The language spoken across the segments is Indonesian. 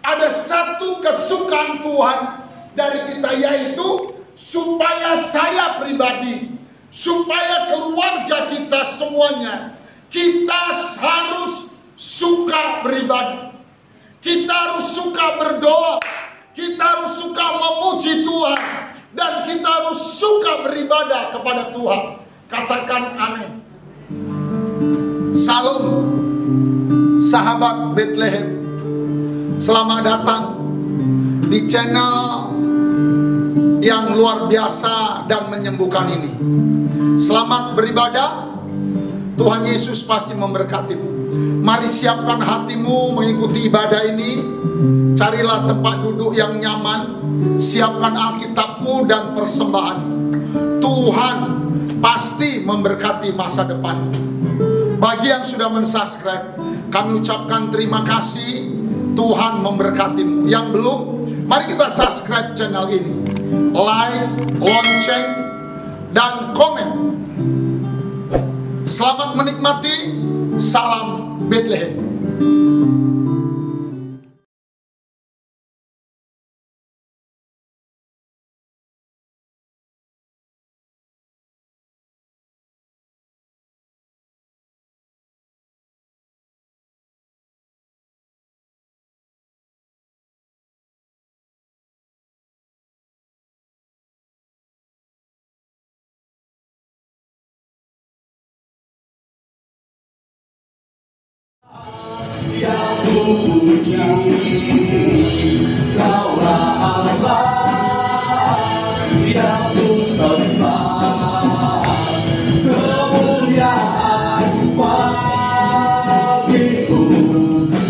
Ada satu kesukaan Tuhan dari kita, yaitu supaya saya pribadi, supaya keluarga kita semuanya, kita harus suka beribadah. Kita harus suka berdoa. Kita harus suka memuji Tuhan. Dan kita harus suka beribadah kepada Tuhan. Katakan amin. Salam, sahabat Bethlehem. Selamat datang di channel yang luar biasa dan menyembuhkan ini. Selamat beribadah. Tuhan Yesus pasti memberkatimu. Mari siapkan hatimu mengikuti ibadah ini. Carilah tempat duduk yang nyaman. Siapkan Alkitabmu dan persembahan. Tuhan pasti memberkati masa depan. Bagi yang sudah mensubscribe, kami ucapkan terima kasih. Tuhan memberkatimu. Yang belum, mari kita subscribe channel ini, like, lonceng, dan komen. Selamat menikmati. Salam Bethlehem. Yang ku puji, Kaulah Allah yang ku sembah. Kemuliaan bagiku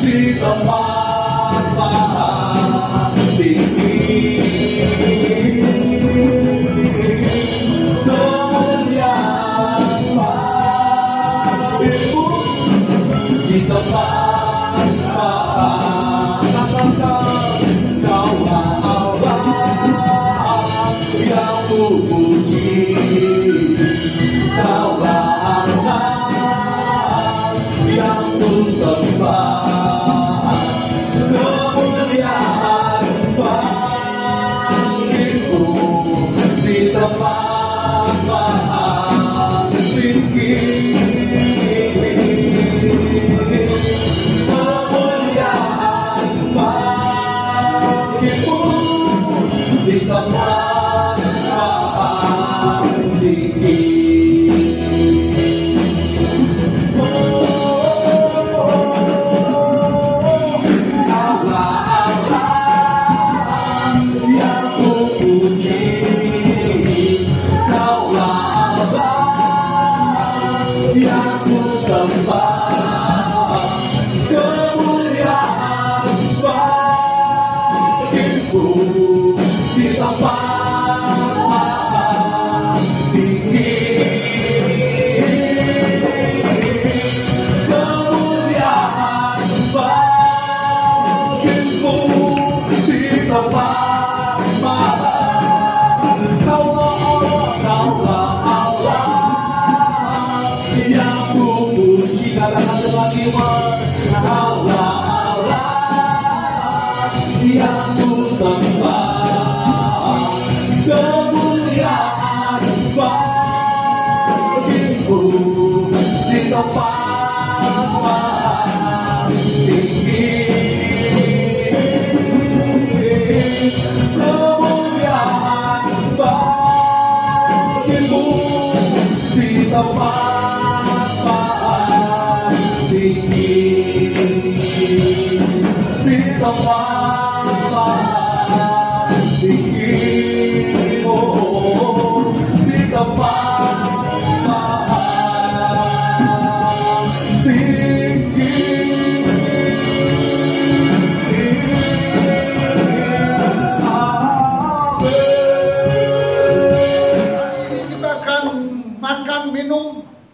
di tempat maha tinggi. Kemuliaan bagiku di tempat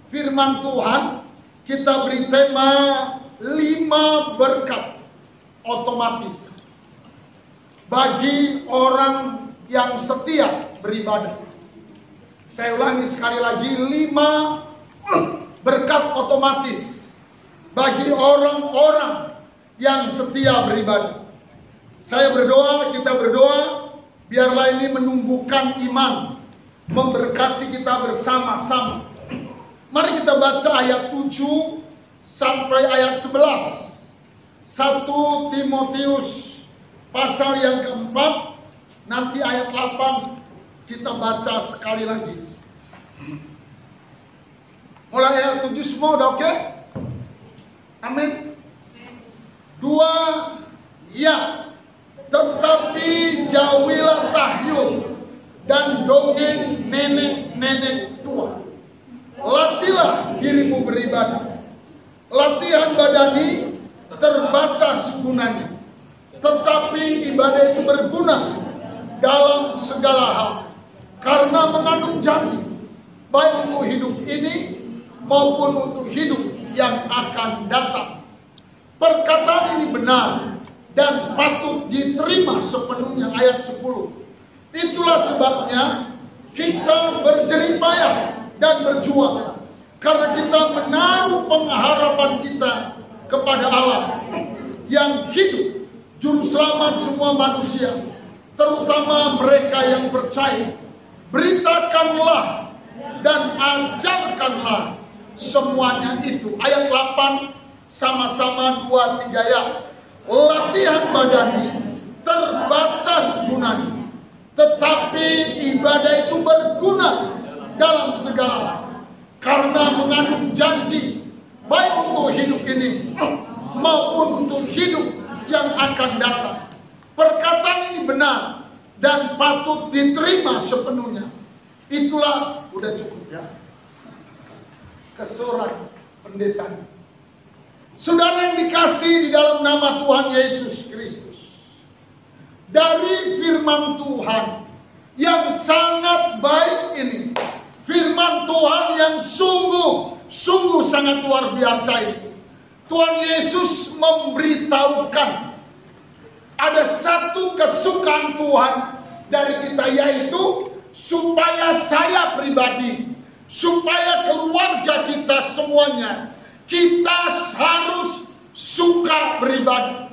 firman Tuhan. Kita beri tema 5 berkat otomatis bagi orang yang setia beribadah. Saya ulangi sekali lagi, 5 berkat otomatis bagi orang-orang yang setia beribadah. Saya berdoa, kita berdoa, biarlah ini menumbuhkan iman, memberkati kita bersama-sama. Mari kita baca ayat 7 sampai ayat 11. 1 Timotius pasal yang keempat, nanti ayat 8 kita baca sekali lagi. Mulai ayat 7 semua udah oke? Amin. 2. Ya, tetapi jauhilah tahyul dan dongeng nenek-nenek tua. Latihlah dirimu beribadah. Latihan badani terbatas gunanya, tetapi ibadah itu berguna dalam segala hal, karena mengandung janji, baik untuk hidup ini maupun untuk hidup yang akan datang. Perkataan ini benar dan patut diterima sepenuhnya. Ayat 10. Itulah sebabnya kita berjeripayah dan berjuang, karena kita menaruh pengharapan kita kepada Allah yang hidup, juru selamat semua manusia, terutama mereka yang percaya. Beritakanlah dan ajarkanlah semuanya itu. Ayat 8 sama-sama 2-3 ya. Latihan badani terbatas gunanya, tetapi ibadah itu berguna dalam segala hal, karena mengandung janji, baik untuk hidup ini maupun untuk hidup yang akan datang. Perkataan ini benar dan patut diterima sepenuhnya. Itulah, udah cukup ya, kesoran pendeta. Saudara yang dikasihi di dalam nama Tuhan Yesus Kristus, dari firman Tuhan yang sangat baik ini, firman Tuhan yang sungguh sangat luar biasa ini, Tuhan Yesus memberitahukan ada satu kesukaan Tuhan dari kita, yaitu supaya saya pribadi, supaya keluarga kita semuanya, kita harus suka beribadah.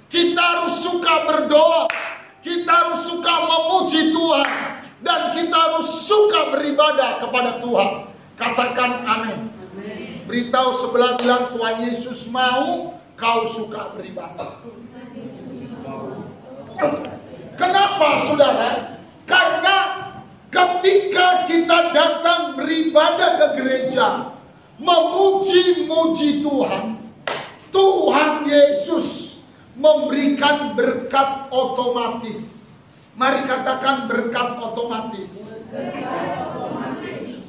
Kita harus suka berdoa. Kita harus suka memuji Tuhan. Dan kita harus suka beribadah kepada Tuhan. Katakan amin. Beritahu sebelah, bilang, Tuhan Yesus mau kau suka beribadah. Kenapa saudara? Karena ketika kita datang beribadah ke gereja, memuji-muji Tuhan, Tuhan Yesus memberikan berkat otomatis. Mari katakan berkat otomatis.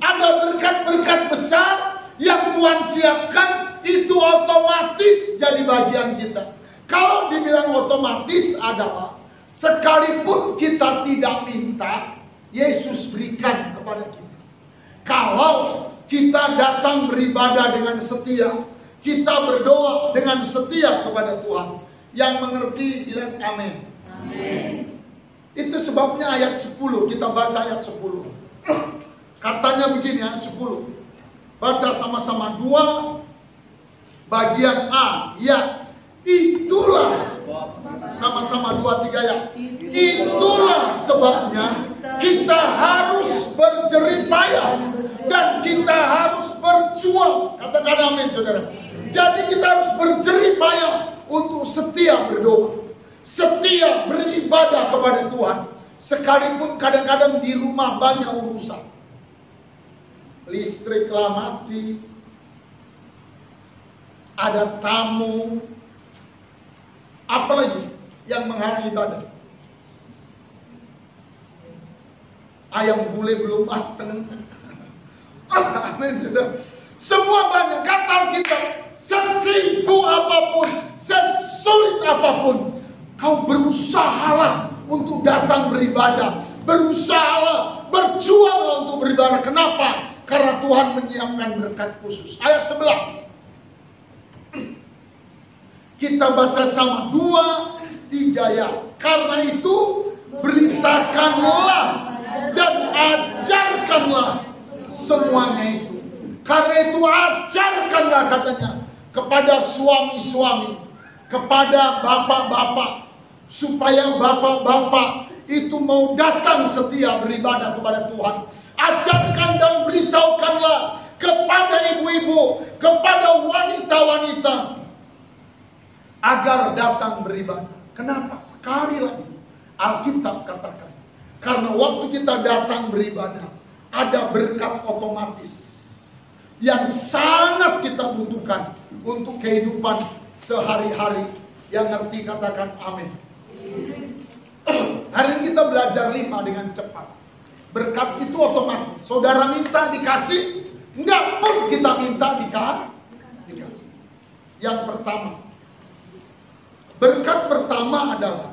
Ada berkat-berkat besar yang Tuhan siapkan, itu otomatis jadi bagian kita. Kalau dibilang otomatis adalah sekalipun kita tidak minta, Yesus berikan kepada kita. Kalau kita datang beribadah dengan setia, kita berdoa dengan setia kepada Tuhan, yang mengerti bilang amin. Amin. Itu sebabnya ayat 10, kita baca ayat 10. Katanya begini, ayat 10. Baca sama-sama, 2 bagian A. Ya, itulah, sama-sama 2-3 ya. Itulah sebabnya kita harus berjeripayah dan kita harus berjuang. Katakan amin saudara. Jadi kita harus berjeripayah untuk setia berdoa, setia beribadah kepada Tuhan. Sekalipun kadang-kadang di rumah banyak urusan, listriklah mati, ada tamu, apalagi yang menghalangi ibadah. Ayam gulai belum mateng. Amin. Semua banyak. Kata kita, sesibuk apapun, sesulit apapun, kau berusahalah untuk datang beribadah. Berusahalah, berjuanglah untuk beribadah. Kenapa? Karena Tuhan menyiapkan berkat khusus. Ayat 11. Kita baca sama, 2-3 ya. Karena itu beritakanlah dan ajarkanlah semuanya itu. Karena itu ajarkanlah, katanya, kepada suami-suami, kepada bapak-bapak, supaya bapak-bapak itu mau datang setia beribadah kepada Tuhan. Ajarkan dan beritahukanlah kepada ibu-ibu, kepada wanita-wanita agar datang beribadah. Kenapa? Sekali lagi Alkitab katakan, karena waktu kita datang beribadah ada berkat otomatis yang sangat kita butuhkan untuk kehidupan sehari-hari. Yang ngerti katakan amin. Hari ini kita belajar 5 dengan cepat. Berkat itu otomatis. Saudara minta dikasih, enggak pun kita minta dikasih. Yang pertama, berkat pertama adalah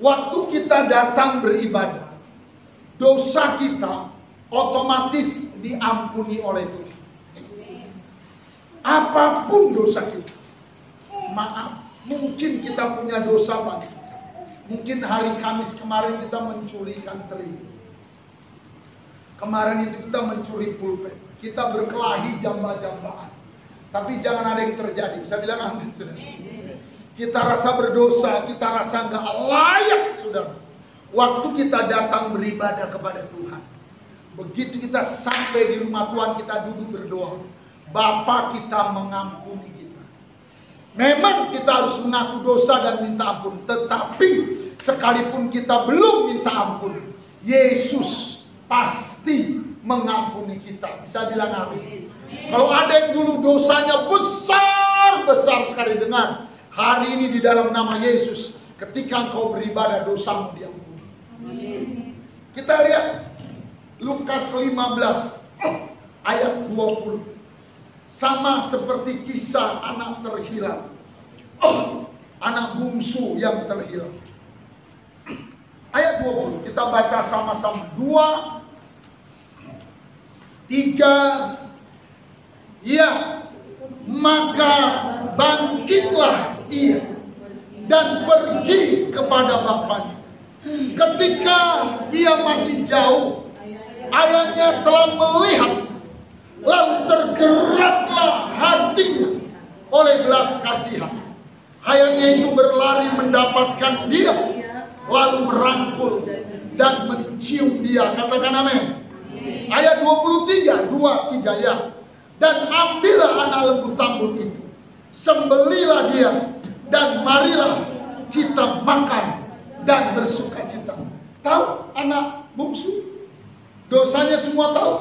waktu kita datang beribadah, dosa kita otomatis diampuni oleh Tuhan. Apapun dosa kita, maaf, mungkin kita punya dosa banyak. Mungkin hari Kamis kemarin kita mencuri ikan teri. Kemarin itu kita mencuri pulpen. Kita berkelahi jamba-jambaan. Tapi jangan ada yang terjadi. Bisa bilang amin, saudara. Kita rasa berdosa, kita rasa nggak layak, saudara. Waktu kita datang beribadah kepada Tuhan, begitu kita sampai di rumah Tuhan, kita duduk berdoa. Bapa kita mengampuni kita. Memang kita harus mengaku dosa dan minta ampun. Tetapi sekalipun kita belum minta ampun, Yesus pasti mengampuni kita. Bisa bilang amin. Kalau ada yang dulu dosanya besar sekali, dengar. Hari ini di dalam nama Yesus, ketika engkau beribadah, dosamu diampuni. Kita lihat Lukas 15 ayat 20. Sama seperti kisah anak terhilang, anak bungsu yang terhilang. Ayat 20, kita baca sama-sama. 2, 3, ya, maka bangkitlah ia dan pergi kepada bapaknya. Ketika ia masih jauh, ayahnya telah melihat, lalu tergeraklah hatinya oleh belas kasihan. Ayahnya itu berlari mendapatkan dia, lalu merangkul dan mencium dia. Katakan amin. Ayat 23, 2, 3 ya. Dan ambillah anak lembu tambun itu, sembelilah dia, dan marilah kita makan dan bersuka cita. Tahu anak bungsu? Dosanya semua tahu.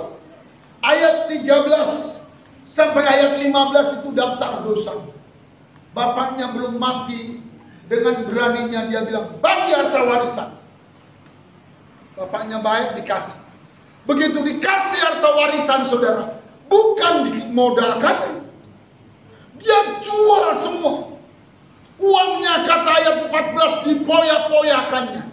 Ayat 13 sampai ayat 15 itu daftar dosa. Bapaknya belum mati, dengan beraninya dia bilang, bagi harta warisan. Bapaknya baik, dikasih. Begitu dikasih harta warisan, saudara, bukan dimodalkan, dia jual semua. Uangnya, kata ayat 14, dipoya-poyakannya.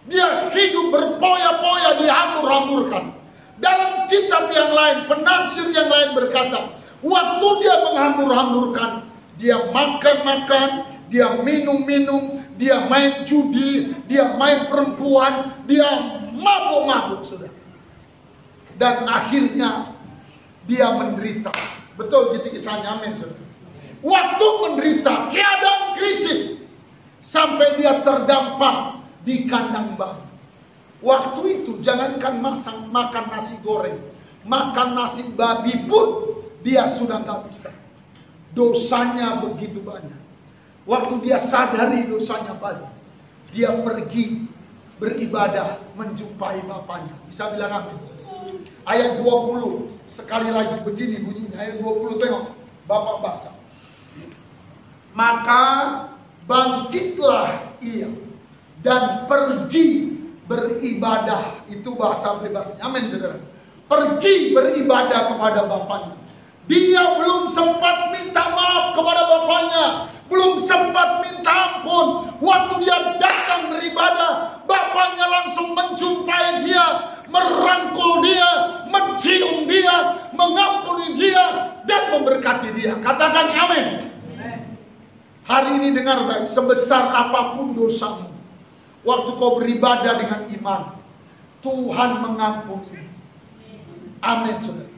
Dia hidup berpoya-poya, dihambur-hamburkan. Dalam kitab yang lain, penafsir yang lain berkata, waktu dia menghambur-hamburkan, dia makan-makan, dia minum-minum, dia main judi, dia main perempuan, dia mabuk-mabuk, saudara. Dan akhirnya dia menderita. Betul gitu kisahnya, amin, saudara. Waktu menderita, keadaan krisis, sampai dia terdampak di kandang babi. Waktu itu jangankan makan nasi goreng, makan nasi babi pun dia sudah gak bisa. Dosanya begitu banyak. Waktu dia sadari dosanya banyak, dia pergi beribadah menjumpai bapaknya. Bisa bilang amin. Ayat 20, sekali lagi begini bunyinya. Ayat 20, tengok, Bapak baca. Maka bangkitlah ia dan pergi beribadah. Itu bahasa bebasnya, amin, saudara. Pergi beribadah kepada bapaknya. Dia belum sempat minta maaf kepada bapaknya, belum sempat minta ampun. Waktu dia datang beribadah, bapaknya langsung menjumpai dia, merangkul dia, mencium dia, mengampuni dia, dan memberkati dia. Katakan amin. Hari ini dengar baik, sebesar apapun dosamu, waktu kau beribadah dengan iman, Tuhan mengampuni. Amin, saudara.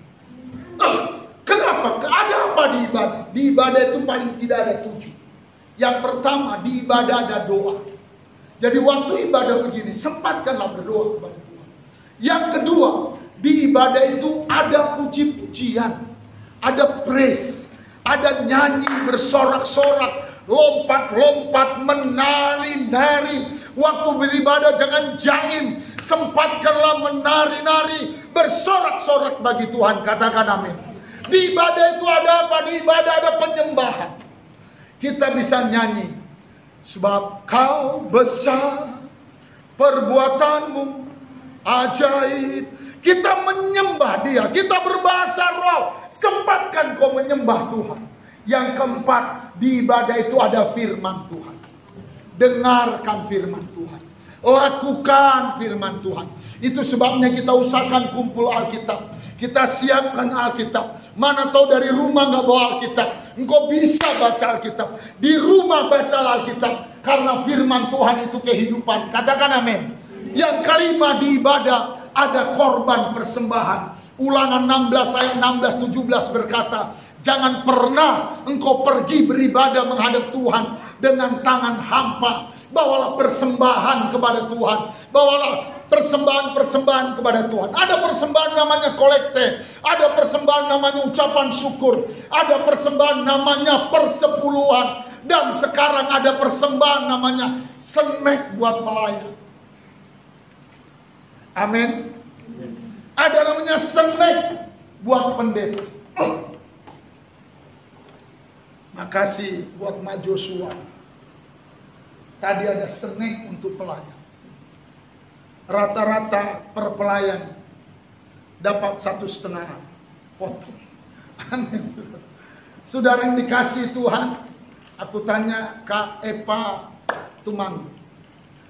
Kenapa? Ada apa di ibadah? Di ibadah itu paling tidak ada tujuh. Yang pertama, di ibadah ada doa. Jadi waktu ibadah begini, sempatkanlah berdoa kepada Tuhan. Yang kedua, di ibadah itu ada puji-pujian, ada praise, ada nyanyi bersorak-sorak, lompat-lompat, menari-nari. Waktu beribadah jangan jaim, sempatkanlah menari-nari, bersorak-sorak bagi Tuhan. Katakan amin. Di ibadah itu ada apa? Di ibadah ada penyembahan. Kita bisa nyanyi, sebab kau besar, perbuatanmu ajaib. Kita menyembah Dia, kita berbahasa roh. Sempatkan kau menyembah Tuhan. Yang keempat, di ibadah itu ada firman Tuhan. Dengarkan firman Tuhan, lakukan firman Tuhan. Itu sebabnya kita usahakan kumpul Alkitab, kita siapkan Alkitab. Mana tahu dari rumah nggak bawa Alkitab, engkau bisa baca Alkitab. Di rumah baca Alkitab, karena firman Tuhan itu kehidupan. Katakan amin. Yang kelima, di ibadah ada korban persembahan. Ulangan 16 ayat 16-17 berkata, jangan pernah engkau pergi beribadah menghadap Tuhan dengan tangan hampa. Bawalah persembahan kepada Tuhan. Bawalah persembahan-persembahan kepada Tuhan. Ada persembahan namanya kolekte. Ada persembahan namanya ucapan syukur. Ada persembahan namanya persepuluhan. Dan sekarang ada persembahan namanya snack buat pelayan. Amin. Ada namanya snack buat pendeta. Makasih buat Mak Joshua. Tadi ada snack untuk pelayan. Rata-rata per pelayan dapat 1,5 potong. Amin. Saudara yang dikasih Tuhan, aku tanya Kak Epa Tumanggu,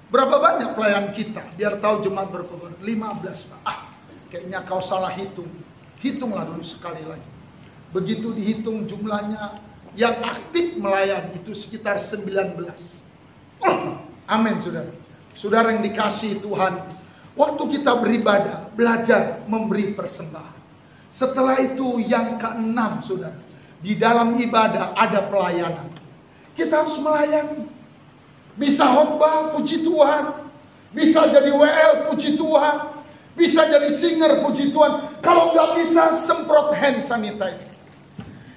berapa banyak pelayan kita? Biar tahu jemaat berapa. 15 Pak. Kayaknya kau salah hitung. Hitunglah dulu sekali lagi. Begitu dihitung jumlahnya, yang aktif melayani itu sekitar 19. Amin, saudara. Saudara yang dikasihi Tuhan, waktu kita beribadah, belajar memberi persembahan. Setelah itu yang keenam, saudara, di dalam ibadah ada pelayanan. Kita harus melayani. Bisa khotbah, puji Tuhan. Bisa jadi WL, puji Tuhan. Bisa jadi singer, puji Tuhan. Kalau nggak bisa, semprot hand sanitizer.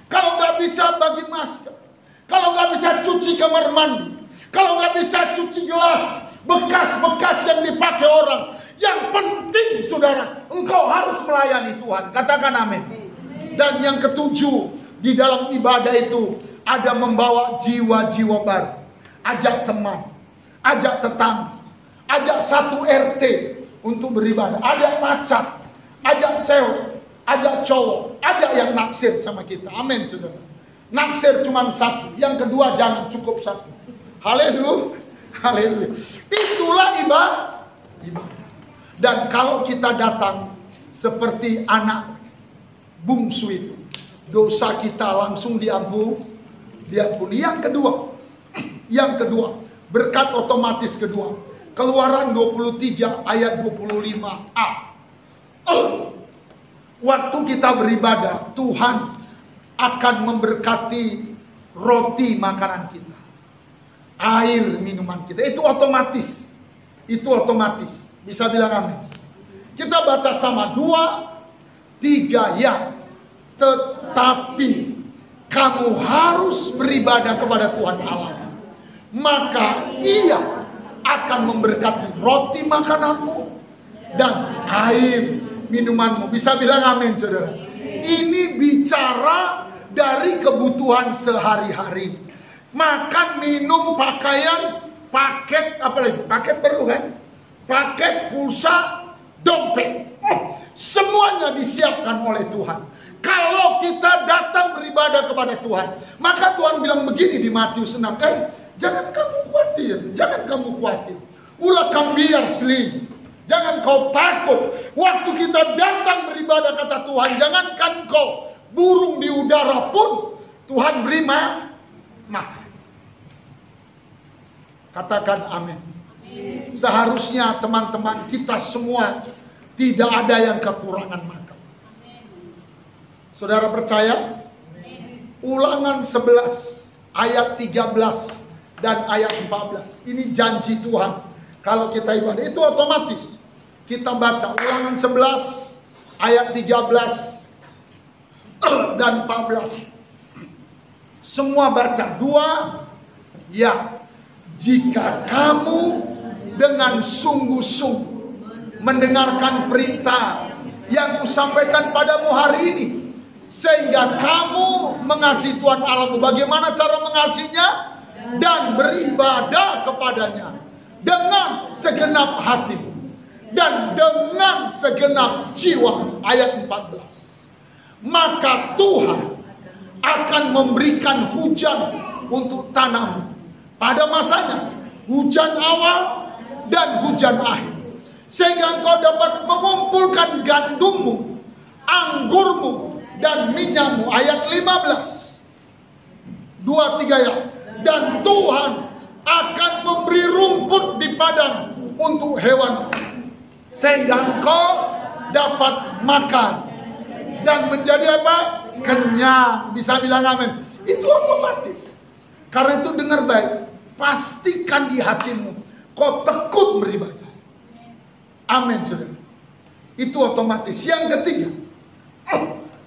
Kalau nggak bisa, bagi masker. Kalau nggak bisa, cuci kamar mandi. Kalau nggak bisa, cuci gelas. Bekas-bekas yang dipakai orang. Yang penting, saudara, engkau harus melayani Tuhan. Katakan amin. Dan yang ketujuh, di dalam ibadah itu ada membawa jiwa-jiwa baru. Ajak teman, ajak tetangga, ajak satu RT untuk beribadah. Ajak pacar, ajak cewek, ajak cowok, ajak yang naksir sama kita. Amin, saudara. Naksir cuma satu, yang kedua jangan, cukup satu. Haleluya, haleluya. Itulah ibadah. Dan kalau kita datang seperti anak bungsu itu, dosa kita langsung diampuni. Yang kedua, berkat otomatis kedua. Keluaran 23 ayat 25a. Waktu kita beribadah, Tuhan akan memberkati roti makanan kita, air minuman kita. Itu otomatis. Itu otomatis. Bisa bilang amin. Kita baca sama 2, 3 ya. Tetapi kamu harus beribadah kepada Tuhan Allah. Maka Ia akan memberkati roti makananmu dan air minumanmu. Bisa bilang amin, saudara. Ini bicara dari kebutuhan sehari-hari. Makan, minum, pakaian, paket, apalagi paket perlu kan? Paket, pulsa, dompet. Semuanya disiapkan oleh Tuhan. Kalau kita datang beribadah kepada Tuhan, maka Tuhan bilang begini di Matius 6, jangan kamu khawatir, jangan kamu khawatir. Ulah kambiar seling, jangan kau takut. Waktu kita datang beribadah kata Tuhan, jangankan kau burung di udara pun Tuhan beri makan. Katakan amin. Seharusnya teman-teman kita semua tidak ada yang kekurangan makan. Saudara percaya? Ulangan 11 ayat 13 dan ayat 14. Ini janji Tuhan. Kalau kita ibadah itu otomatis. Kita baca Ulangan 11 ayat 13 dan 14. Semua baca. 2. Ya, jika kamu dengan sungguh-sungguh mendengarkan perintah yang kusampaikan padamu hari ini, sehingga kamu mengasihi Tuhan Allahmu. Bagaimana cara mengasihinya? Dan beribadah kepadanya dengan segenap hatimu dan dengan segenap jiwa. Ayat 14. Maka Tuhan akan memberikan hujan untuk tanam pada masanya, hujan awal dan hujan akhir, sehingga engkau dapat mengumpulkan gandummu, anggurmu, dan minyakmu. Ayat 15. 2-3 ya. Dan Tuhan akan memberi rumput di padang untuk hewan, sehingga engkau dapat makan dan menjadi apa? Kenyang. Bisa bilang amin. Itu otomatis. Karena itu dengar baik, pastikan di hatimu kau tekun beribadah. Amin, saudara. Itu otomatis. Yang ketiga,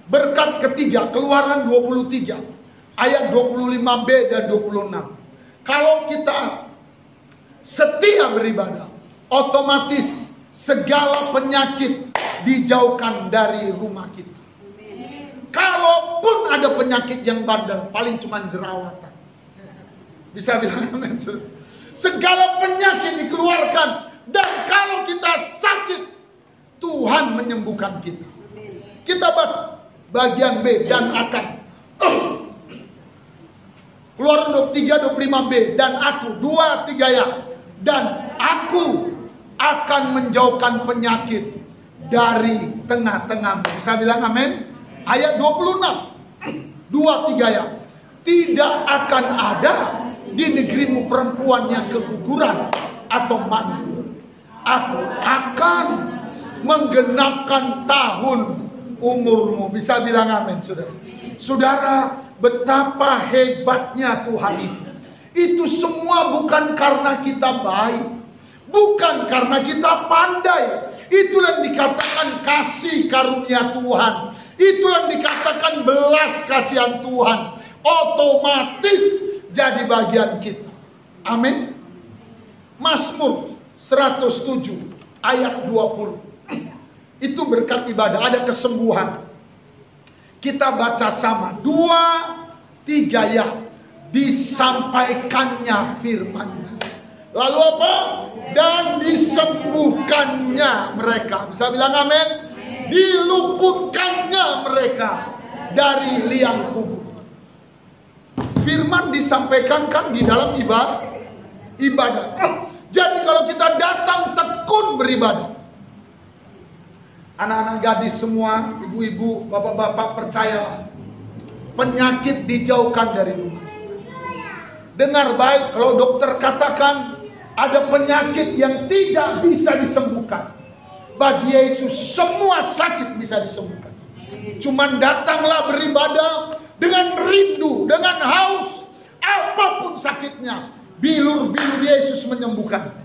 berkat ketiga, Keluaran 23 ayat 25b dan 26. Kalau kita setia beribadah, otomatis segala penyakit dijauhkan dari rumah kita. Kalaupun ada penyakit yang bandel, paling cuma jerawatan. Bisa bilang amin, saudara. Segala penyakit dikeluarkan, dan kalau kita sakit, Tuhan menyembuhkan kita. Kita baca bagian B, dan akan. Keluaran 23-25b, dan aku, 2-3 ya. Dan aku akan menjauhkan penyakit dari tengah-tengahmu. Bisa bilang amin. Ayat 26, 2-3 ya. Tidak akan ada di negerimu perempuan yang keguguran atau mandul. Aku akan menggenapkan tahun umurmu. Bisa bilang amin, saudara. Saudara, betapa hebatnya Tuhan itu. Itu semua bukan karena kita baik, bukan karena kita pandai. Itulah yang dikatakan kasih karunia Tuhan. Itulah yang dikatakan belas kasihan Tuhan. Otomatis jadi bagian kita. Amin. Mazmur 107 ayat 20. Itu berkat ibadah, ada kesembuhan. Kita baca sama, 2-3 ya. Disampaikannya firman-Nya. Lalu apa? Dan disembuhkannya mereka. Bisa bilang amin. Diluputkannya mereka dari liang kubur. Firman disampaikan kan di dalam ibadah. Jadi kalau kita datang tekun beribadah, anak-anak gadis semua, ibu-ibu, bapak-bapak, percayalah, penyakit dijauhkan dari rumah. Dengar baik, kalau dokter katakan ada penyakit yang tidak bisa disembuhkan, bagi Yesus semua sakit bisa disembuhkan. Cuman datanglah beribadah dengan rindu, dengan haus, apapun sakitnya, bilur-bilur Yesus menyembuhkan.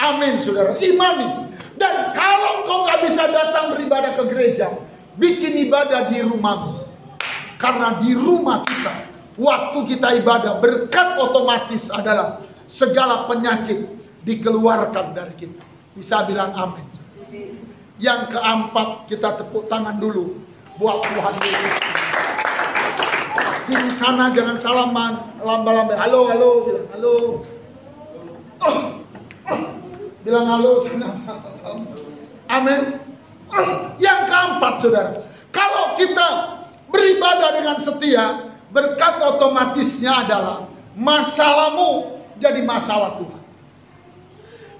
Amin, saudara. Imani. Dan kalau kau gak bisa datang beribadah ke gereja, bikin ibadah di rumahmu. Karena di rumah kita, waktu kita ibadah, berkat otomatis adalah segala penyakit dikeluarkan dari kita. Bisa bilang amin. Yang keempat, kita tepuk tangan dulu buat Tuhan Yesus. Sini sana jangan salaman, lamba-lamba. Halo, halo, bilang halo. Bilang halo. Amin. Yang keempat, saudara, kalau kita beribadah dengan setia, berkat otomatisnya adalah masalahmu jadi masalah Tuhan.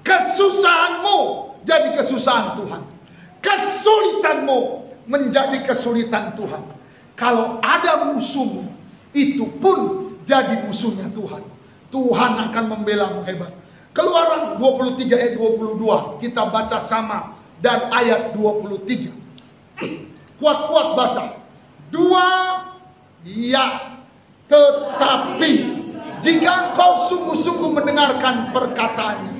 Kesusahanmu jadi kesusahan Tuhan. Kesulitanmu menjadi kesulitan Tuhan. Kalau ada musuhmu, itu pun jadi musuhnya Tuhan. Tuhan akan membelamu hebat. Keluaran 23 ayat 22. Kita baca sama. Dan ayat 23. Kuat-kuat baca. 2 ya. Tetapi jika engkau sungguh mendengarkan perkataannya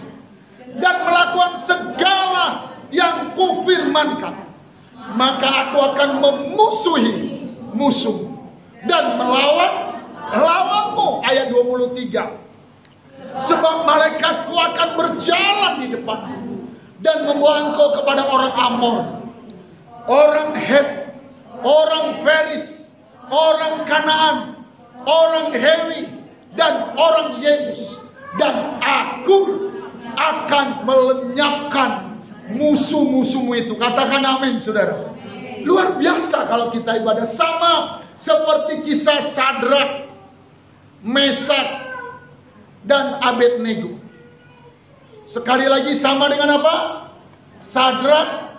dan melakukan segala yang kufirmankan, maka aku akan memusuhi musuh dan melawan lawanmu. Ayat 23. Sebab malaikatku akan berjalan di depanmu dan membawa engkau kepada orang Amor, orang Het, orang Feris, orang Kanaan, orang Hewi, dan orang Yebus. Dan aku akan melenyapkan musuh-musuhmu itu. Katakan amin, saudara. Luar biasa kalau kita ibadah. Sama seperti kisah Sadrak, Mesak, dan Abednego. Sekali lagi sama dengan apa? Sadrak,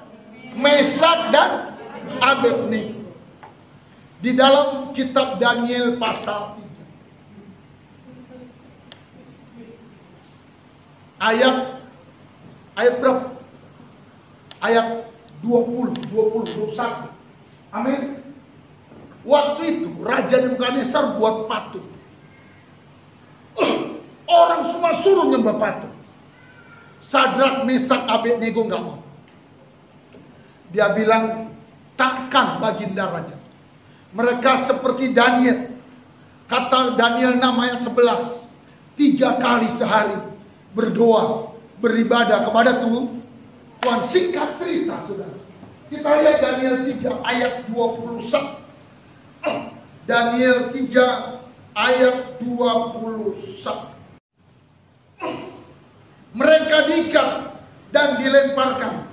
Mesak, dan Abednego. Di dalam kitab Daniel pasal 3. Ayat berapa? Ayat 20, 21. Amin. Waktu itu Raja Nebukadnezar buat patung. Orang semua suruh nyembah patung. Sadrak, Mesak, Abednego nggak mau. Dia bilang, takkan baginda raja. Mereka seperti Daniel. Kata Daniel 6 ayat 11. 3 kali sehari berdoa, beribadah kepada Tuhan. Singkat cerita, saudara. Kita lihat Daniel 3 ayat 21. Daniel 3 ayat 21. Mereka diikat dan dilemparkan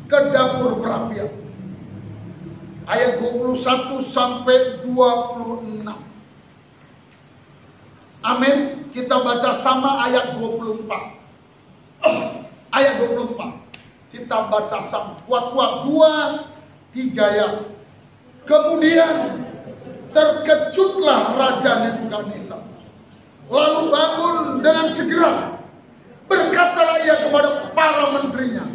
ke dapur perapian. Ayat 21 sampai 26. Amin. Kita baca sama ayat 24. Ayat 24. Kita baca sama. Kuat-kuat 2, 3 ya. Kemudian terkejutlah Raja Nebukadnezar. Lalu bangun dengan segera. Berkatalah ia kepada para menterinya,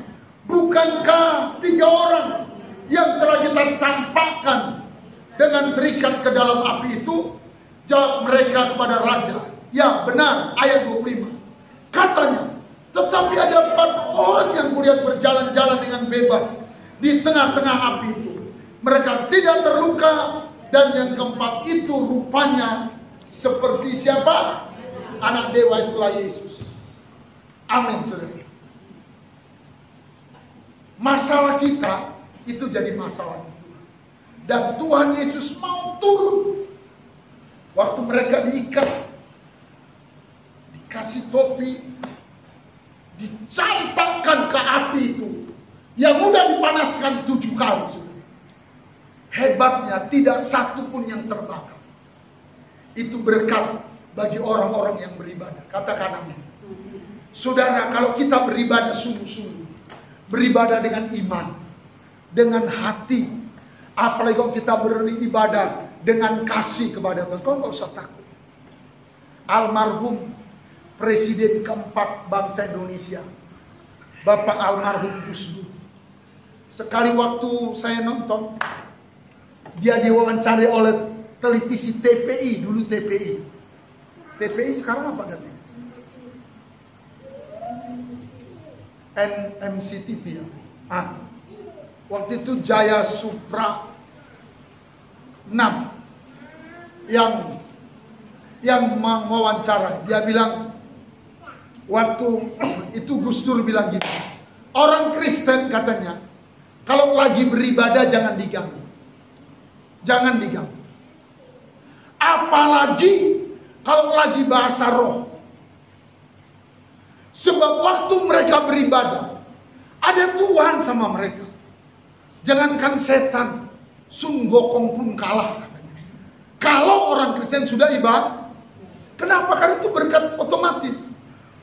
bukankah 3 orang yang telah kita campakkan dengan terikat ke dalam api itu? Jawab mereka kepada raja, ya benar. Ayat 25. Katanya, tetapi ada 4 orang yang kulihat berjalan-jalan dengan bebas di tengah-tengah api itu. Mereka tidak terluka, dan yang keempat itu rupanya seperti siapa? Anak dewa, itulah Yesus. Amin, saudara. Masalah kita itu jadi masalah. Dan Tuhan Yesus mau turun. Waktu mereka diikat, dikasih topi, dicampakkan ke api itu, yang mudah dipanaskan 7 kali, saudara. Hebatnya tidak satu pun yang terbakar. Itu berkat bagi orang-orang yang beribadah. Katakan amin. Saudara, kalau kita beribadah sungguh-sungguh, beribadah dengan iman, dengan hati, apalagi kalau kita beribadah dengan kasih kepada Tuhan, kau nggak usah takut. Almarhum Presiden keempat bangsa Indonesia, Bapak almarhum Gus Dur, sekali waktu saya nonton, dia diwawancari oleh televisi TPI, dulu TPI. TPI sekarang apa ganti? NMCTV ya. Waktu itu Jaya Supra 6 yang mewawancara. Dia bilang, waktu itu Gus Dur bilang gitu, orang Kristen katanya, kalau lagi beribadah jangan diganggu. Jangan diganggu. Apalagi kalau lagi bahasa roh. Sebab waktu mereka beribadah, ada Tuhan sama mereka. Jangankan setan, Sun Gokong pun kalah katanya. Kalau orang Kristen sudah ibadah, kenapa? Karena itu berkat otomatis.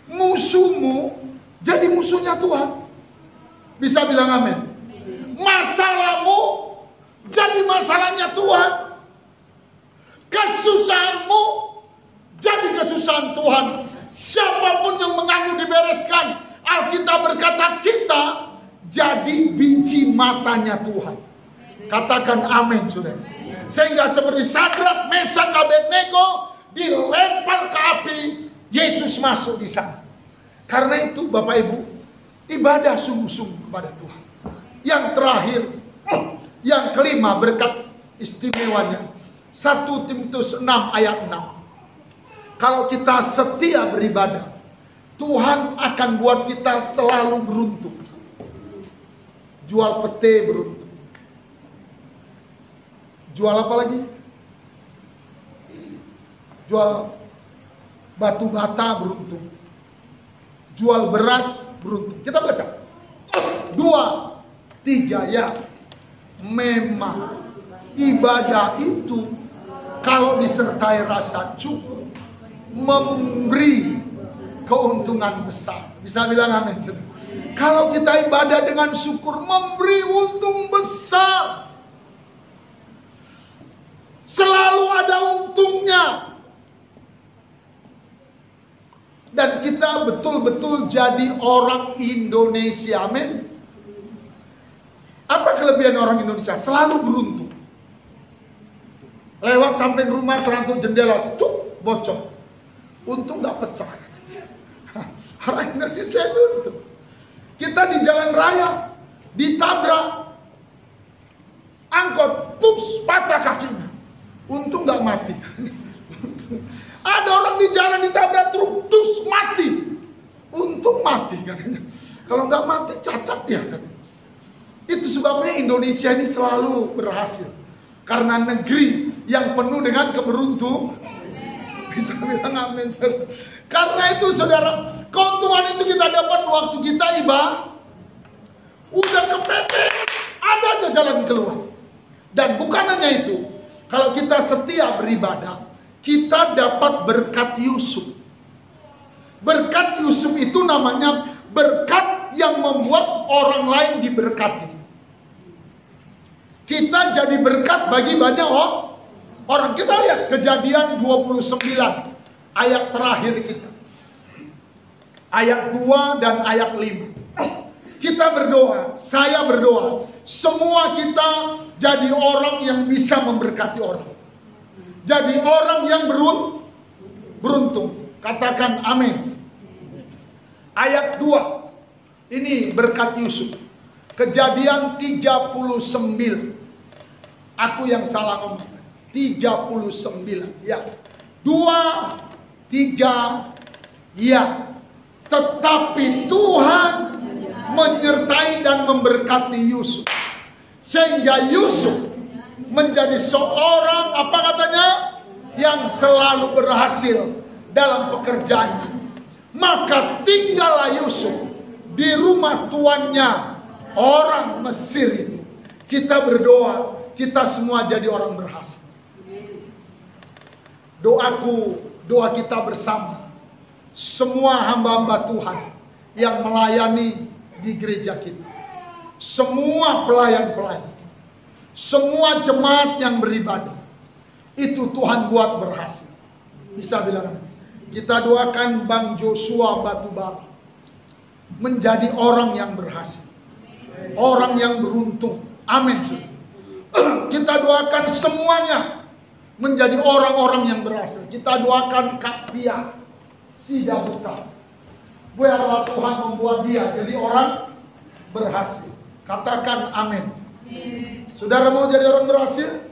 Musuhmu jadi musuhnya Tuhan. Bisa bilang amin. Masalahmu jadi masalahnya Tuhan. Kesusahanmu jadi kesusahan Tuhan. Siapapun yang mengganggu dibereskan. Alkitab berkata kita jadi biji matanya Tuhan. Katakan amin, saudara. Sehingga seperti Sadrak, Mesak, Abednego dilempar ke api, Yesus masuk di sana. Karena itu Bapak Ibu, ibadah sungguh-sungguh kepada Tuhan. Yang terakhir, yang kelima berkat istimewanya. 1 Timotius 6 ayat 6. Kalau kita setia beribadah, Tuhan akan buat kita selalu beruntung. Jual pete beruntung. Jual apa lagi? Jual batu bata beruntung. Jual beras beruntung. Kita baca. 2, 3 ya. Memang ibadah itu kalau disertai rasa cukup memberi keuntungan besar. Bisa bilang amin. Kalau kita ibadah dengan syukur memberi untung besar. Selalu ada untungnya. Dan kita betul-betul jadi orang Indonesia. Amin. Apa kelebihan orang Indonesia? Selalu beruntung. Lewat samping rumah, terangkum jendela, tuh bocor. Untung gak pecah. Orang Indonesia beruntung. Kita di jalan raya ditabrak angkot, pups, patah kakinya. Untung gak mati. Ada orang di jalan ditabrak truk, terus mati. Untung mati katanya. Kalau nggak mati cacat ya katanya. Itu sebabnya Indonesia ini selalu berhasil. Karena negeri yang penuh dengan keberuntungan. Bisa bilang amin. Karena itu saudara, keuntungan itu kita dapat waktu kita ibadah. Udah kepepet, ada aja jalan keluar. Dan bukan hanya itu, kalau kita setia beribadah, kita dapat berkat Yusuf. Berkat Yusuf itu namanya berkat yang membuat orang lain diberkati. Kita jadi berkat bagi banyak orang. Kita lihat Kejadian 29 ayat terakhir kita. Ayat 2 dan ayat 5. Kita berdoa, saya berdoa, semua kita jadi orang yang bisa memberkati orang. Jadi orang yang beruntung. Katakan amin. Ayat 2. Ini berkat Yusuf. Kejadian 39. Aku yang salah ngomong. 39. Ya. 2, 3. Ya. Tetapi Tuhan menyertai dan memberkati Yusuf. Sehingga Yusuf menjadi seorang, apa katanya? Yang selalu berhasil dalam pekerjaannya. Maka tinggallah Yusuf di rumah tuannya, orang Mesir itu. Kita berdoa, kita semua jadi orang berhasil. Doaku, doa kita bersama. Semua hamba-hamba Tuhan yang melayani di gereja kita. Semua pelayan-pelayan. Semua jemaat yang beribadah. Itu Tuhan buat berhasil. Bisa bilang. Kita doakan Bang Joshua Batubara menjadi orang yang berhasil. Orang yang beruntung. Amin. Kita doakan semuanya menjadi orang-orang yang berhasil. Kita doakan Kak Pia Sidabuka. Biarlah Tuhan membuat dia jadi orang berhasil. Katakan amin. Saudara mau jadi orang berhasil?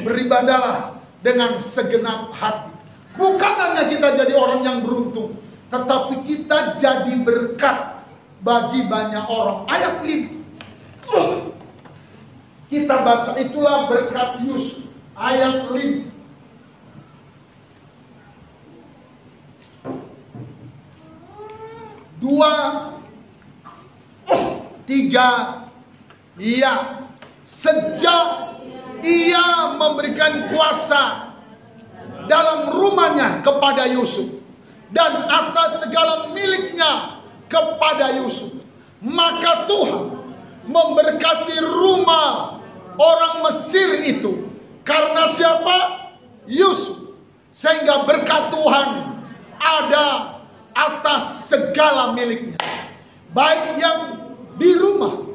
Beribadahlah dengan segenap hati. Bukan hanya kita jadi orang yang beruntung, tetapi kita jadi berkat bagi banyak orang. Ayat 5. Kita baca, itulah berkat Yusuf. Ayat 5. Dua, 3. Ia sejak ia memberikan kuasa dalam rumahnya kepada Yusuf dan atas segala miliknya kepada Yusuf, maka Tuhan memberkati rumah orang Mesir itu karena siapa? Yusuf. Sehingga berkat Tuhan ada atas segala miliknya, baik yang di rumah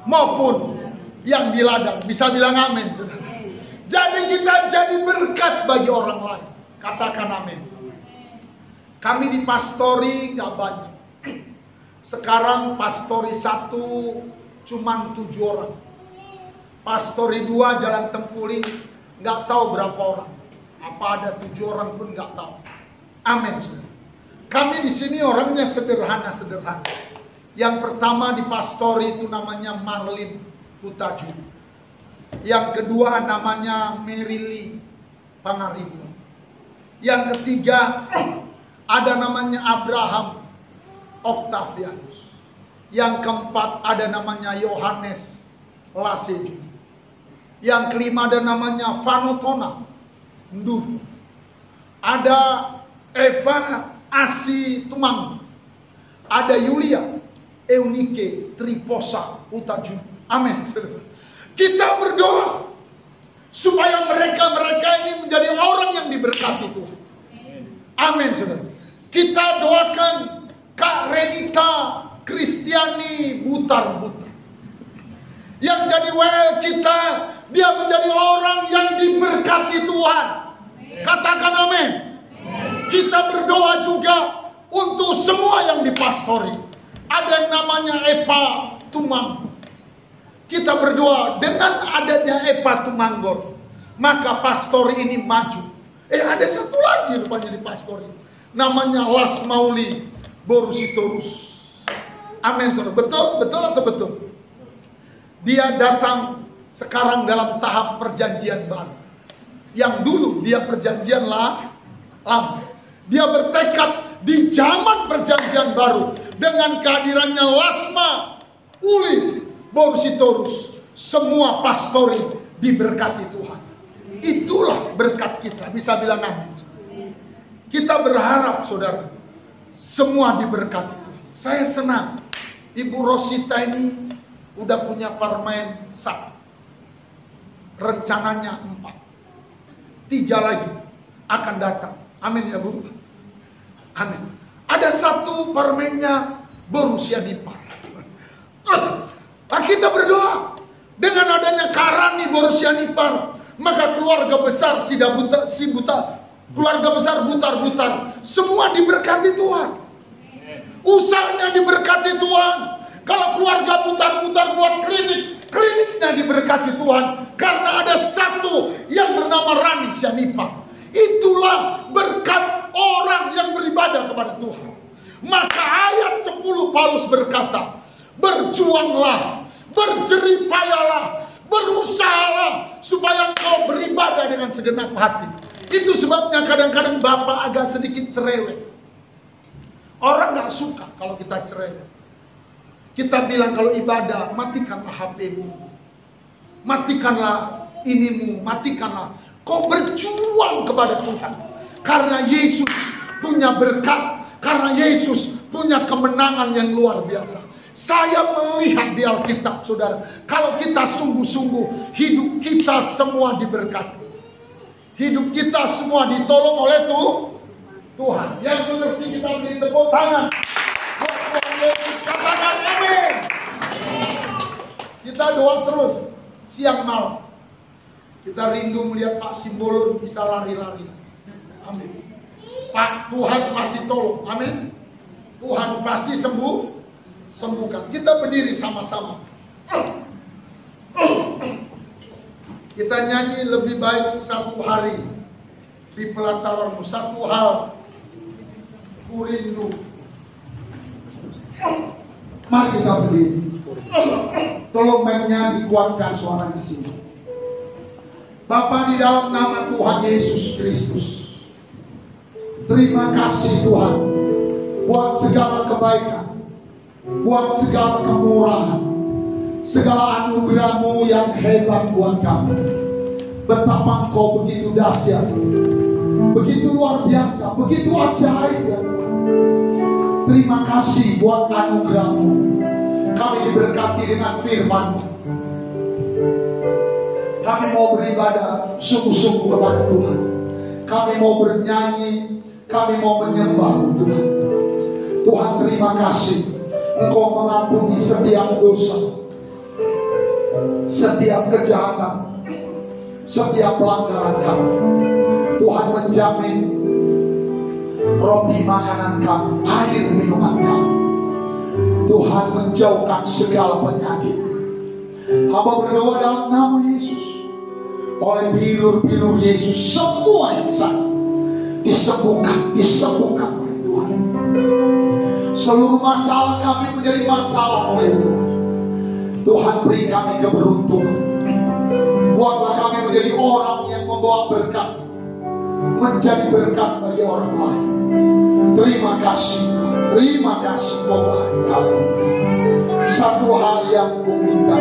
maupun yang di ladang. Bisa bilang amin, saudara. Jadi kita jadi berkat bagi orang lain. Katakan amin. Kami dipastori gak banyak. Sekarang pastori 1 cuma 7 orang. Pastori 2 Jalan Tempuling gak tahu berapa orang. Apa ada 7 orang pun gak tahu. Amin. Kami di sini orangnya sederhana-sederhana. Yang pertama di pastori itu namanya Marlin Hutaju. Yang kedua namanya Merili Pangaribu. Yang ketiga ada namanya Abraham Octavianus. Yang keempat ada namanya Yohanes Laseju. Yang kelima ada namanya Vanotona Nduh. Ada Eva Asi Tumang. Ada Yulia Eunike Triposa Utaju. Amin. Kita berdoa supaya mereka ini menjadi orang yang diberkati Tuhan. Amin, saudara. Kita doakan Kak Renita Kristiani Butar-Butar. Yang jadi WL kita, dia menjadi orang yang diberkati Tuhan. Katakan amin. Kita berdoa juga untuk semua yang dipastori. Ada yang namanya Epa Tumang. Kita berdoa dengan adanya Epa Tumanggor, maka pastori ini maju. Ada satu lagi rupanya di pastori, namanya Las Mauli Borusitorus. Amin, saudara. Betul atau betul? Dia datang sekarang dalam tahap perjanjian baru. Yang dulu dia perjanjian lama. Dia bertekad di zaman perjanjian baru dengan kehadirannya Lasma Uli Borusitorus, semua pastori diberkati Tuhan. Itulah berkat kita. Bisa bilang amin. Kita berharap saudara semua diberkati Tuhan. Saya senang Ibu Rosita ini udah punya permen 1. Rencananya 4. 3 lagi akan datang. Amin ya Bu. Amin. Ada 1 permennya Borussia Nipah. Kita berdoa dengan adanya Karani Borussia Nipah, maka keluarga besar keluarga besar Butar-Butar semua diberkati Tuhan. Usahanya diberkati Tuhan. Kalau keluarga Butar-Butar buat kliniknya diberkati Tuhan. Karena ada 1 yang bernama Rani Sianipah. Itulah berkat orang yang beribadah kepada Tuhan. Maka ayat 10 Paulus berkata, berjuanglah, berjeripayalah, berusahalah supaya engkau beribadah dengan segenap hati. Itu sebabnya kadang-kadang Bapak agak sedikit cerewet. Orang gak suka kalau kita cerewet. Kita bilang kalau ibadah, matikanlah HP-mu, matikanlah inimu, matikanlah. Kau berjuang kepada Tuhan. Karena Yesus punya berkat, karena Yesus punya kemenangan yang luar biasa. Saya melihat di Alkitab, saudara, kalau kita sungguh-sungguh, hidup kita semua diberkati. Hidup kita semua ditolong oleh Tuhan. Yang mengerti kita beri tepuk tangan. Tuhan Yesus, katakan amin. Kita doa terus, siang malam. Kita rindu melihat Pak Simbolon bisa lari-lari. Amin. Pak, Tuhan pasti tolong. Amin. Tuhan pasti sembuhkan. Kita berdiri sama-sama. Kita nyanyi lebih baik 1 hari di pelataranmu. 1 hal ku rindu. Mari kita berdiri. Tolong mainnya dikuatkan suara di sini. Bapa, di dalam nama Tuhan Yesus Kristus, terima kasih Tuhan buat segala kebaikan, buat segala kemurahan, segala anugerah-Mu yang hebat buat kami. Betapa Engkau begitu dahsyat, begitu luar biasa, begitu ajaib ya Tuhan. Terima kasih buat anugerah-Mu. Kami diberkati dengan firman-Mu. Kami mau beribadah sungguh-sungguh kepada Tuhan. Kami mau bernyanyi, kami mau menyembah Tuhan. Tuhan, terima kasih. Engkau mengampuni setiap dosa, setiap kejahatan, setiap pelanggaran kami. Tuhan menjamin roti makanan kami, air minuman kami. Tuhan, menjauhkan segala penyakit. Hamba berdoa dalam nama Yesus, oleh bilur-bilur Yesus, semua yang sakit disembuhkan oleh Tuhan. Seluruh masalah kami menjadi masalah oleh Tuhan. Tuhan, beri kami keberuntungan. Buatlah kami menjadi orang yang membawa berkat, menjadi berkat bagi orang lain. Terima kasih Tuhan. Haleluya. Satu hal yang kuminta,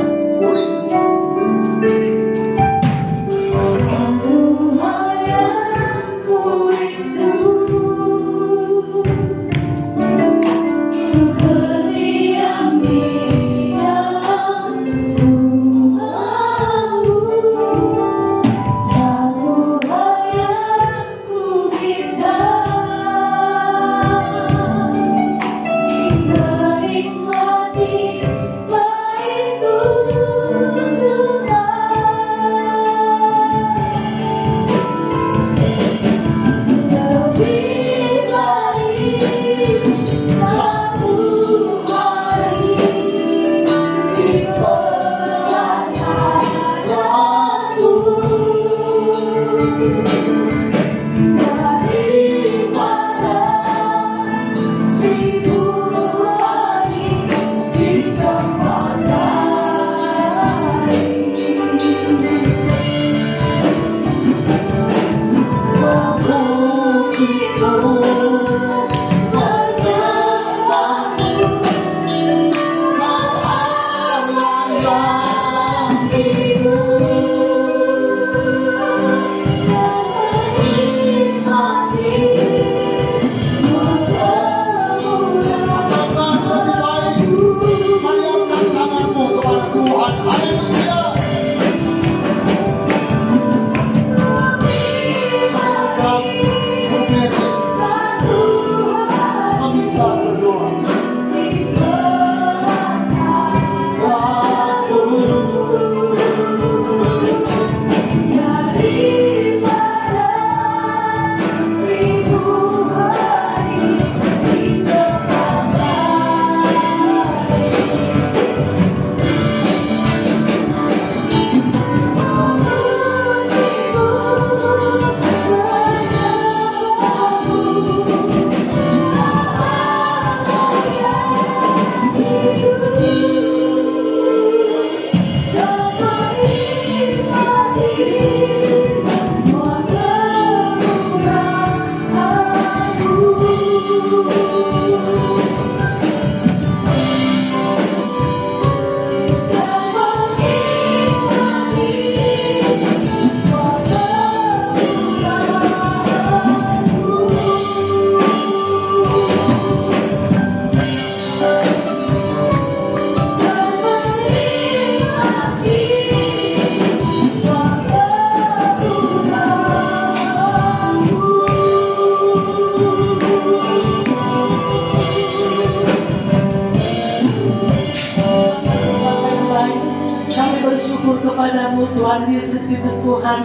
Tuhan Yesus Kristus Tuhan.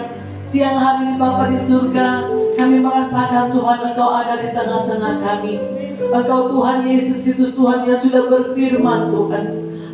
Siang hari ini Bapa di surga, kami merasakan Tuhan Engkau ada di tengah-tengah kami. Engkau Tuhan Yesus Kristus Tuhan yang sudah berfirman Tuhan.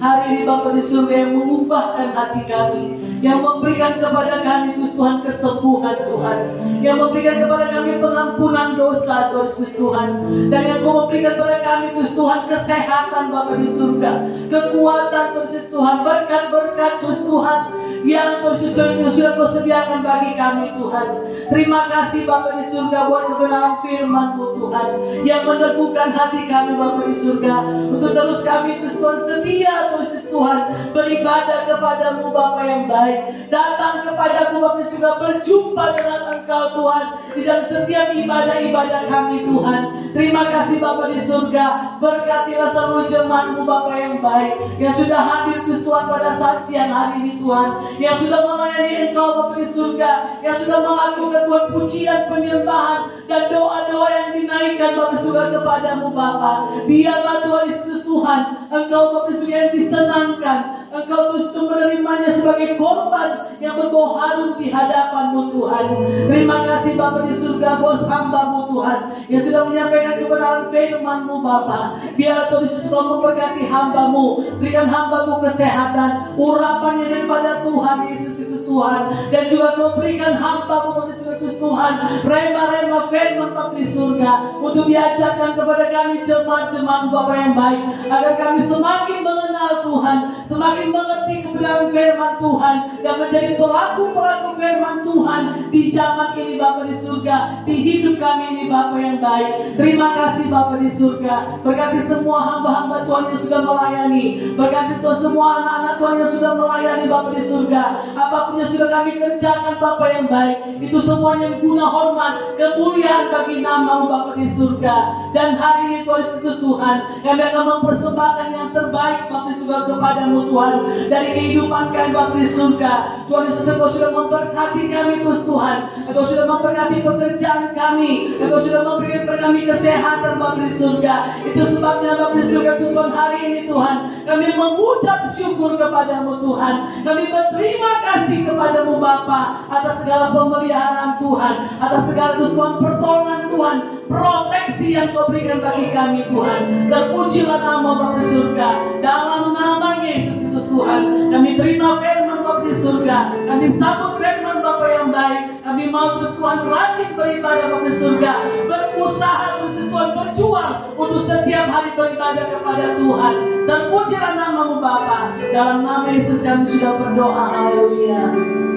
Hari ini Bapa di surga yang mengubahkan hati kami, yang memberikan kepada kami Tuhan kesembuhan Tuhan, yang memberikan kepada kami pengampunan dosa Tuhan, dan yang Kau memberikan kepada kami Tuhan kesehatan Bapa di surga, kekuatan Tuhan, berkat-berkat Tuhan yang sudah Kau sediakan bagi kami Tuhan. Terima kasih Bapa di surga buat kebenaran firman-Mu Tuhan yang meneguhkan hati kami Bapa di surga untuk terus kami Tuhan setia Tuhan beribadah kepada-Mu Bapa yang baik, datang kepada-Mu Bapa di surga, berjumpa dengan Engkau Tuhan di dalam setiap ibadah-ibadah kami Tuhan. Terima kasih Bapa di surga, berkatilah seluruh jemaat-Mu Bapa yang baik yang sudah hadir Tuhan pada saat siang hari ini Tuhan, yang sudah melayani Engkau Bapa di surga, yang sudah melakukan Tuhan pujian, penyembahan dan doa-doa yang dinaikkan Bapa di surga kepada-Mu Bapa. Biarlah Tuhan Yesus Tuhan, Engkau Bapa di surga yang disenangkan, Engkau terus menerimanya sebagai korban yang berbau harum di hadapan-Mu Tuhan. Terima kasih Bapa di surga, bos hamba-Mu Tuhan yang sudah menyampaikan kebenaran firman-Mu Bapa. Biarlah Tuhan Yesus memberkati hamba-Mu, berikan hamba-Mu kesehatan, urapannya daripada Tuhan Yesus Kristus Tuhan, dan juga Kau berikan hamba-Mu Yesus Kristus Tuhan rema-rema firman Bapa di surga untuk diajarkan kepada kami jemaat-jemaat Bapa yang baik, agar kami semakin mengenal Tuhan, semakin mengerti kebenaran firman Tuhan, dan menjadi pelaku-pelaku firman Tuhan di zaman ini Bapa di surga, di hidup kami ini Bapa yang baik. Terima kasih Bapa di surga. Berkati semua hamba-hamba Tuhan yang sudah melayani, berkati Tuhan semua anak-anak Tuhan yang sudah melayani Bapa di surga. Apapun yang sudah kami kerjakan Bapa yang baik, itu semuanya guna hormat kemuliaan bagi nama-Mu Bapa di surga. Dan hari ini Tuhan Yesus Tuhan, kami akan mempersembahkan yang terbaik Bapa di surga kepada-Mu Tuhan, dari kehidupan kami Bapa di surga. Tuhan Yesus, Engkau sudah memberkati kami terus Tuhan, Engkau sudah memberkati pekerjaan kami, Engkau sudah memberikan kepada kami kesehatan Bapa di surga. Itu sebabnya Bapa di surga Tuhan, hari ini Tuhan, kami mengucap syukur kepada-Mu Tuhan. Kami berterima kasih kepada-Mu Bapa atas segala pemeliharaan Tuhan, atas segala Tuhan pertolongan Tuhan, proteksi yang Kau berikan bagi kami Tuhan. Terpujilah nama Bapa di surga. Dalam nama Yesus Kristus Tuhan, kami terima firman Bapa di surga, kami sambut firman Bapa yang baik. Kami mau terus Tuhan rajin beribadah Bapa di surga, berusaha terus Tuhan, berjuang untuk setiap hari beribadah kepada Tuhan. Terpujilah nama-Mu Bapa. Dalam nama Yesus kami sudah berdoa. Haleluya.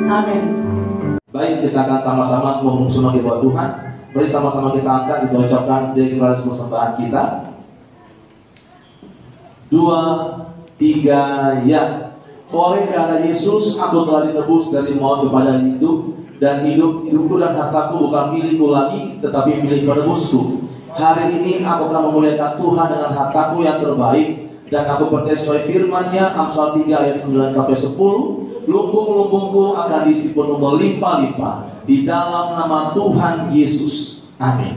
Amin. Baik, kita akan sama-sama mengucapkan buat Tuhan. Mari sama-sama kita angkat, kita ucapkan deklarasi persembahan kita. 2, 3, ya. Oleh karena Yesus, aku telah ditebus dari maut kepada hidup, dan hidupku dan hartaku bukan milikku lagi, tetapi milik penebusku. Hari ini aku akan memuliakan Tuhan dengan hartaku yang terbaik, dan aku percaya sesuai firman-Nya, Amsal 3 ayat 9-10. Lumbung-lumbungku akan diisi penuh melimpah-limpah di dalam nama Tuhan Yesus. Amin.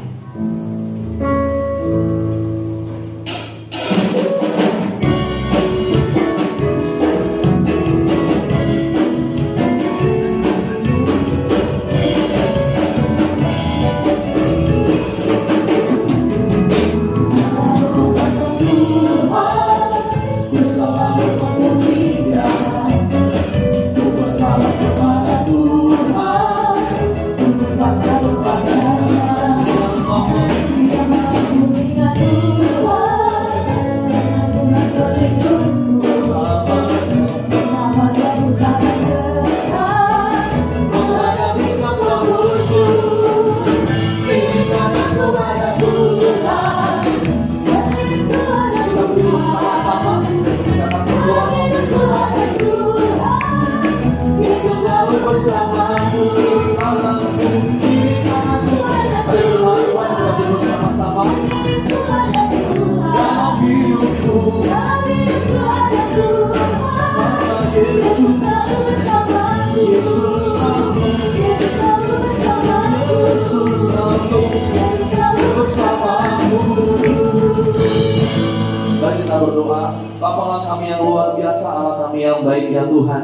Mari kita berdoa. Bapa Allah kami yang luar biasa, Allah kami yang baik ya Tuhan.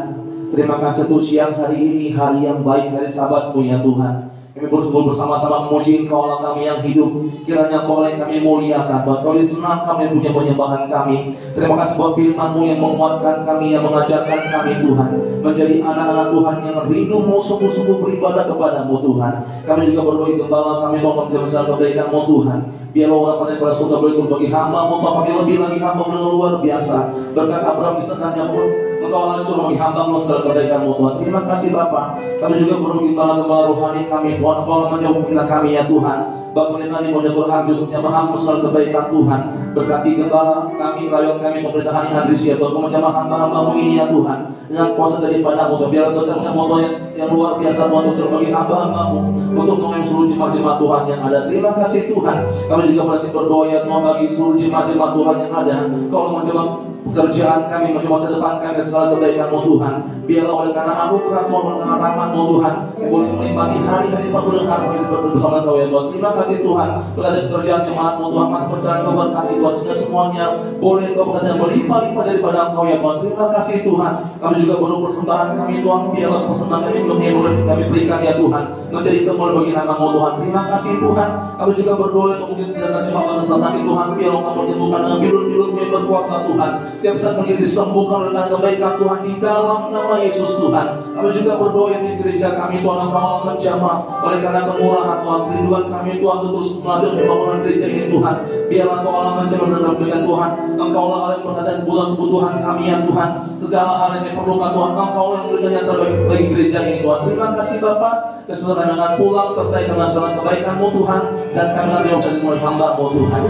Terima kasih untuk siang hari ini, hari yang baik, hari Sabat-Mu ya Tuhan. Kami bersama-sama memuji Engkau Allah kami yang hidup. Kiranya Engkau yang kami muliakan Tuhan. Kau disenang kami punya penyembahan kami. Terima kasih buat firman-Mu yang menguatkan kami, yang mengajarkan kami Tuhan, menjadi anak-anak Tuhan yang rindu mau sungguh-sungguh beribadah kepada-Mu Tuhan. Kami juga berdoa Gembala, kami mohon kebesaran kebaikan-Mu Tuhan. Biarlah urapan daripada surga berlimpah bagi hamba-Mu, Bapa, lebih lagi hamba-Mu yang luar biasa. Berkat Abraham, Ishak dan Yakub, Engkau lancur bagi hamba-Mu secara kebaikan-Mu Tuhan. Terima kasih Bapa. Kami juga berdoa Gembala rohani kami Tuhan. Engkau menjauh kita kami ya Tuhan. Bapa ini menyegur harga untuk menyembah-Mu secara kebaikan Tuhan. Berkati Gembala kami, rakyat kami, pemerintahan yang hadis ya Tuhan. Engkau menjamah hamba-hamba-Mu ini ya Tuhan, dengan kuasa daripada-Mu Tuhan. Biarlah Tuhan punya moto yang luar biasa Tuhan untuk bagi hamba-hamba-Mu, untuk mengenai seluruh jemaat-jemaat Tuhan yang ada. Terima kasih Tuhan. Kami juga masih berdoa ya Tuhan bagi seluruh jemaat-jemaat Tuhan yang ada. Kau menjawab pekerjaan kami, menuju masa depan kami, dan segala kebaikan-Mu Tuhan. Biarlah oleh karena anugerah Tuhan, oleh karena rahmat-Mu Tuhan, yang boleh menikmati hari-hari penuh harapan bersama Kau ya Tuhan. Terima kasih Tuhan, berada di pekerjaan jemaat-Mu Tuhan, maka perjalanan Kau berkati Tuhan, sehingga semuanya boleh Kau berkati berlimpah-limpah daripada Engkau ya Tuhan. Terima kasih Tuhan. Kami juga penuh persembahan kami Tuhan, biarlah persembahan kami yang boleh kami berikan ya Tuhan, menjadi kemuliaan bagi nama-Mu Tuhan. Terima kasih Tuhan. Kami juga berdoa untuk mungkin sedang jemaat pada saat sakit Tuhan, biarlah Kau menyembuhkan dengan bilur-bilur-Mu yang berkuasa Tuhan. Setiap saat kami disembuhkan dengan kebaikan Tuhan di dalam nama Yesus Tuhan. Kami juga berdoa yang di gereja kami Tuhan, Engkau menjamah oleh karena kemurahan Tuhan, kerinduan kami Tuhan untuk terus melanjutkan pembangunan gereja ini Tuhan. Biarlah Engkau Allah menjamah dan berikan Tuhan. Engkau Allah yang berkata kebutuhan kami ya Tuhan. Segala hal yang diperlukan Tuhan, Engkau Allah yang berikan yang terbaik bagi gereja ini Tuhan. Terima kasih Bapa, kesempatan dengan pulang serta dengan segala kebaikan-Mu Tuhan, dan kami nanti mau jadi murid hamba-Mu Tuhan.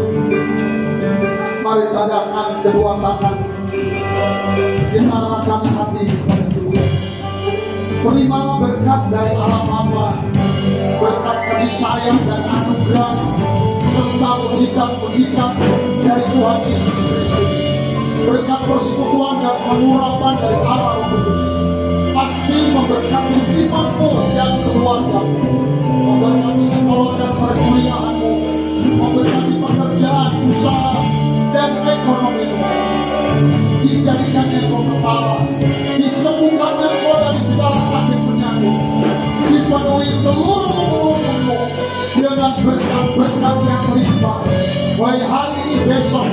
Mari tadakan kedua tangan, kita arahkan hati kepada Tuhan. Terima berkat dari Allah Bapa, berkat kasih sayang dan anugerah, serta mujizat-mujizat dari Tuhan Yesus Kristus, berkat persekutuan dan pengurapan dari Allah Roh Kudus, pasti memberkati imanmu dan keluargamu, memberkati sekolah dan perkuliahanmu, memberkati pekerjaan, usaha, dan ekonomimu. Dijadikan engkau kepala, disembuhkan engkau dari segala sakit penyakit, dipenuhi seluruh umurmu dengan berkat-berkat yang melimpah, baik hari ini besok